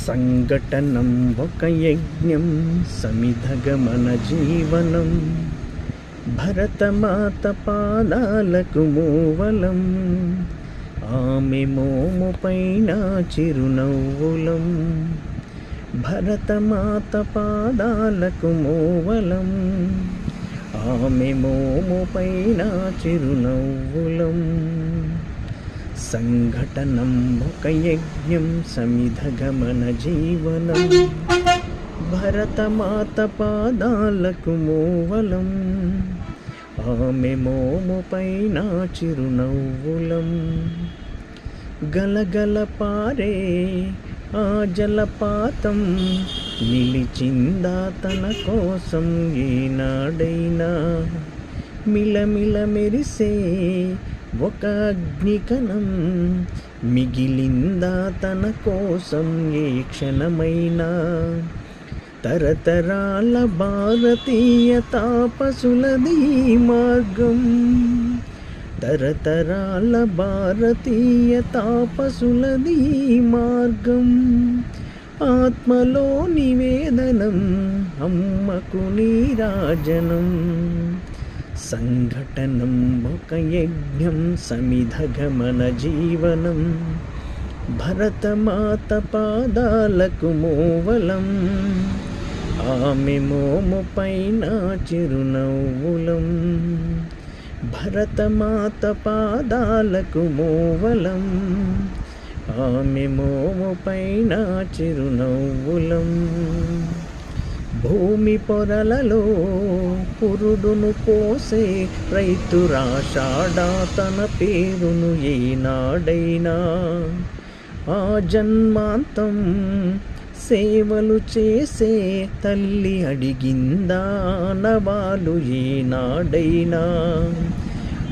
సంఘటనం ఒక యజ్ఞం సమిధగమన జీవనం భరతమాత పాదాలకు మూవలం ఆమె మోము పైన చిరునవ్వులం భరతమాత పాదాలకు మూవలం ఆమె మోము పైన చిరునవ్వులం సంఘటనం ఒక యజ్ఞం సమిధగమన జీవనం భరతమాత పాదాలకు మూవలం ఆమె మోము పైన చిరునవ్వులం గలగల పారే ఆ జలపాతం నిలిచిందా తన కోసం ఏనాడైనా మిలమిల మెరిసే ఒక అగ్నికణం మిగిలిందా తన కోసం ఏ క్షణమైనా తరతరాల భారతీయ తాపసులది మార్గం తరతరాల భారతీయ తాపసులది మార్గం ఆత్మలో నివేదనం అమ్మకు నీరాజనం సంఘటనం ఒక యజ్ఞం సమిధగమన జీవనం భరతమాత పాదాలకు మూవలం ఆమె మోము పైన చిరునవ్వులం భరతమాత పాదాలకు మూవలం ఆమె మోము పైన చిరునవ్వులం భూమి పొరలలో పురుడును పోసే రైతు రాశాడా తన పేరును ఏనాడైనా ఆ జన్మాంతం సేవలు చేసే తల్లి అడిగిందా నవాలు ఏనాడైనా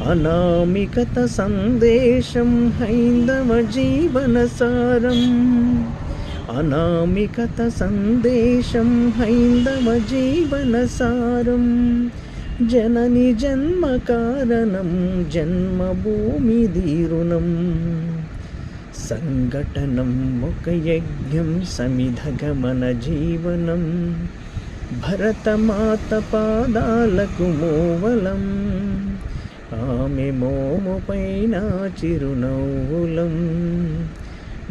అనామికత సందేశం హైందవ జీవన సారం అనామికత సందేశం హైందవ జీవన సారం జనని జన్మ కారణం జన్మభూమి దీరుణం సంఘటనం ఒక యజ్ఞం సమిధగమన జీవనం భరతమాత పాదాలకు మూవలం ఆమె మోము పైన చిరునవ్వులం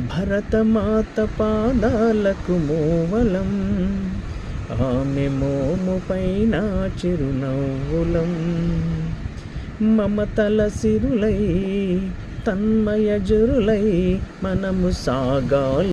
భరతమాత పాదాలకు మూవలం ఆమె మోము పైన చిరునవ్వులం మమతల సిరులై తన్మయ జరులై మనము సాగాలి